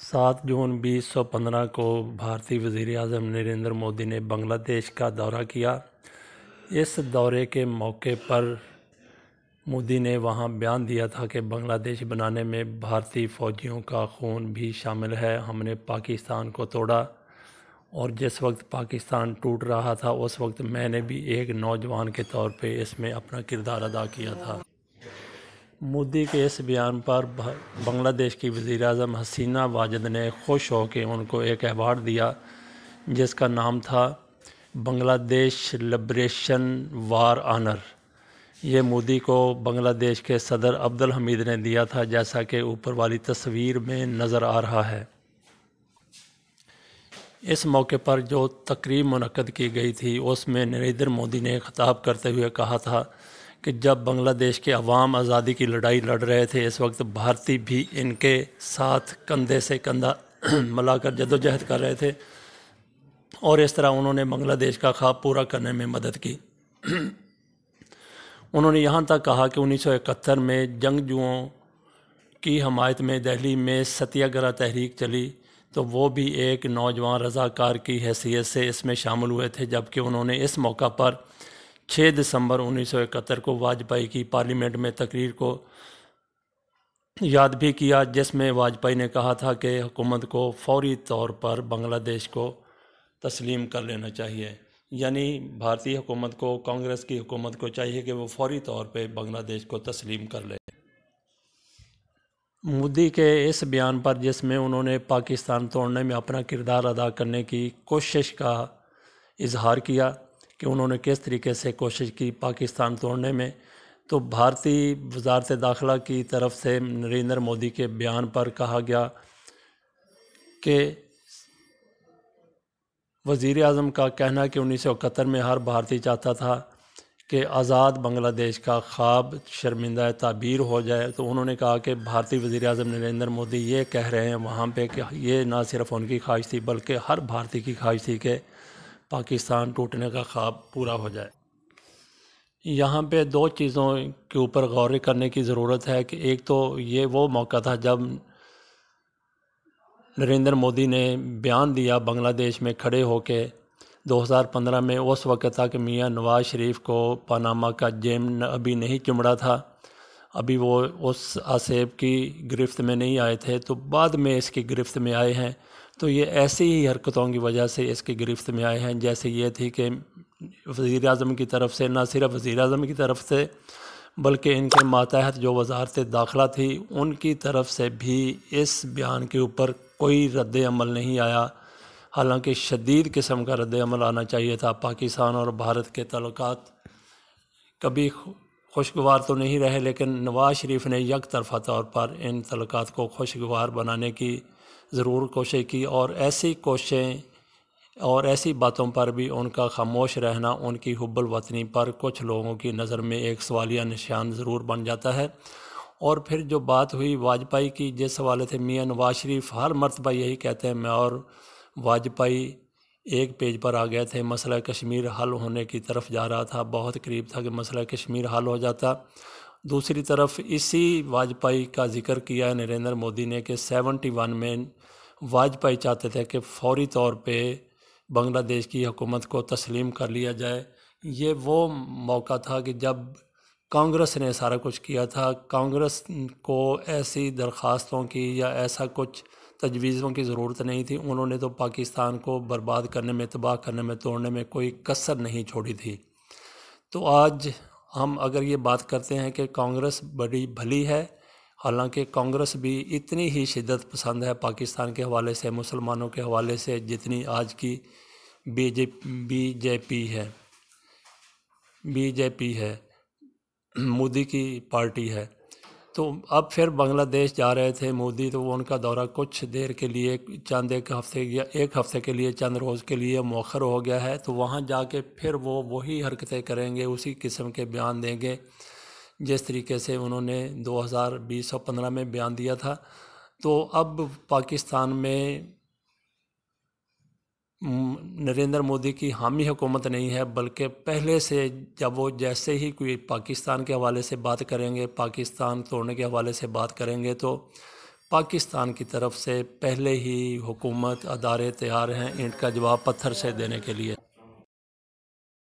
7 جون 2015 کو بھارتی وزیر اعظم نریندر مودی نے بنگلہ دیش کا دورہ کیا۔ اس دورے کے موقع پر مودی نے وہاں بیان دیا تھا کہ بنگلہ دیش بنانے میں بھارتی فوجیوں کا خون بھی شامل ہے۔ ہم نے پاکستان کو توڑا اور جس وقت پاکستان ٹوٹ رہا تھا اس وقت میں نے بھی ایک نوجوان کے طور پہ اس میں اپنا کردار ادا کیا تھا۔ مودی کے اس بیان پر بنگلہ دیش کی وزیر اعظم حسینہ واجد نے خوش ہو کے ان کو ایک ایوارڈ دیا جس کا نام تھا بنگلہ دیش لبریشن وار آنر۔ یہ مودی کو بنگلہ دیش کے صدر عبدالحمید نے دیا تھا، جیسا کہ اوپر والی تصویر میں نظر آ رہا ہے۔ اس موقع پر جو تقریب منعقد کی گئی تھی اس میں نریندر مودی نے خطاب کرتے ہوئے کہا تھا کہ جب بنگلہ دیش کے عوام آزادی کی لڑائی لڑ رہے تھے اس وقت بھارتی بھی ان کے ساتھ کندھے سے کندھا ملا کر جدوجہد کر رہے تھے اور اس طرح انہوں نے بنگلہ دیش کا خواب پورا کرنے میں مدد کی۔ انہوں نے یہاں تک کہا کہ 1971 میں جنگجوؤں کی حمایت میں دہلی میں ستیہ گرہ تحریک چلی تو وہ بھی ایک نوجوان رضاکار کی حیثیت سے اس میں شامل ہوئے تھے، جبکہ انہوں نے اس موقع پر 6 دسمبر 1971 کو واجپئی کی پارلیمنٹ میں تقریر کو یاد بھی کیا، جس میں واجپئی نے کہا تھا کہ حکومت کو فوری طور پر بنگلہ دیش کو تسلیم کر لینا چاہیے۔ یعنی بھارتی حکومت کو، کانگریس کی حکومت کو چاہیے کہ وہ فوری طور پہ بنگلہ دیش کو تسلیم کر لے۔ مودی کے اس بیان پر، جس میں انہوں نے پاکستان توڑنے میں اپنا کردار ادا کرنے کی کوشش کا اظہار کیا کہ انہوں نے کس طریقے سے کوشش کی پاکستان توڑنے میں، تو بھارتی وزارت داخلہ کی طرف سے نریندر مودی کے بیان پر کہا گیا کہ وزیر اعظم کا کہنا کہ 1971 میں ہر بھارتی چاہتا تھا کہ آزاد بنگلہ دیش کا خواب شرمندہ تعبیر ہو جائے، تو انہوں نے کہا کہ بھارتی وزیر اعظم نریندر مودی یہ کہہ رہے ہیں وہاں پہ کہ یہ نہ صرف ان کی خواہش تھی بلکہ ہر بھارتی کی خواہش تھی کہ پاکستان ٹوٹنے کا خواب پورا ہو جائے۔ یہاں پہ دو چیزوں کے اوپر غور کرنے کی ضرورت ہے کہ ایک تو یہ وہ موقع تھا جب نریندر مودی نے بیان دیا بنگلہ دیش میں کھڑے ہو کے 2015 میں، اس وقت تک میاں نواز شریف کو پاناما کا جیم ابھی نہیں چمڑا تھا، ابھی وہ اس آسیب کی گرفت میں نہیں آئے تھے، تو بعد میں اس کی گرفت میں آئے ہیں۔ تو یہ ایسی ہی حرکتوں کی وجہ سے اس کی گرفت میں آئے ہیں، جیسے یہ تھی کہ وزیر اعظم کی طرف سے، نہ صرف وزیر اعظم کی طرف سے بلکہ ان کے ماتحت جو وزارت داخلہ تھی ان کی طرف سے بھی اس بیان کے اوپر کوئی رد عمل نہیں آیا، حالانکہ شدید قسم کا رد عمل آنا چاہیے تھا۔ پاکستان اور بھارت کے تعلقات کبھی خوشگوار تو نہیں رہے، لیکن نواز شریف نے یک طرفہ طور پر ان تعلقات کو خوشگوار بنانے کی ضرور کوشش کی، اور ایسی کوششیں اور ایسی باتوں پر بھی ان کا خاموش رہنا ان کی حب الوطنی پر کچھ لوگوں کی نظر میں ایک سوالیہ نشان ضرور بن جاتا ہے۔ اور پھر جو بات ہوئی واجپئی کی، جس حوالے سے میاں نواز شریف ہر مرتبہ یہی کہتے ہیں، میں اور واجپئی ایک پیج پر آ گئے تھے، مسئلہ کشمیر حل ہونے کی طرف جا رہا تھا، بہت قریب تھا کہ مسئلہ کشمیر حل ہو جاتا۔ دوسری طرف اسی واجپئی کا ذکر کیا ہے نریندر مودی نے کہ 71 میں واجپئی چاہتے تھے کہ فوری طور پہ بنگلہ دیش کی حکومت کو تسلیم کر لیا جائے۔ یہ وہ موقع تھا کہ جب کانگریس نے سارا کچھ کیا تھا، کانگریس کو ایسی درخواستوں کی یا ایسا کچھ تجویزوں کی ضرورت نہیں تھی، انہوں نے تو پاکستان کو برباد کرنے میں، تباہ کرنے میں، توڑنے میں کوئی کسر نہیں چھوڑی تھی۔ تو آج ہم اگر یہ بات کرتے ہیں کہ کانگریس بڑی بھلی ہے، حالانکہ کانگریس بھی اتنی ہی شدت پسند ہے پاکستان کے حوالے سے، مسلمانوں کے حوالے سے، جتنی آج کی بی جے پی ہے، مودی کی پارٹی ہے۔ تو اب پھر بنگلہ دیش جا رہے تھے مودی، تو ان کا دورہ کچھ دیر کے لیے، چند ایک ہفتے یا ایک ہفتے کے لیے، چند روز کے لیے مؤخر ہو گیا ہے، تو وہاں جا کے پھر وہ وہی حرکتیں کریں گے، اسی قسم کے بیان دیں گے جس طریقے سے انہوں نے 2015 میں بیان دیا تھا۔ تو اب پاکستان میں نریندر مودی کی حامی حکومت نہیں ہے، بلکہ پہلے سے جب وہ جیسے ہی کوئی پاکستان کے حوالے سے بات کریں گے، پاکستان توڑنے کے حوالے سے بات کریں گے، تو پاکستان کی طرف سے پہلے ہی حکومت ادارے تیار ہیں اینٹ کا جواب پتھر سے دینے کے لیے۔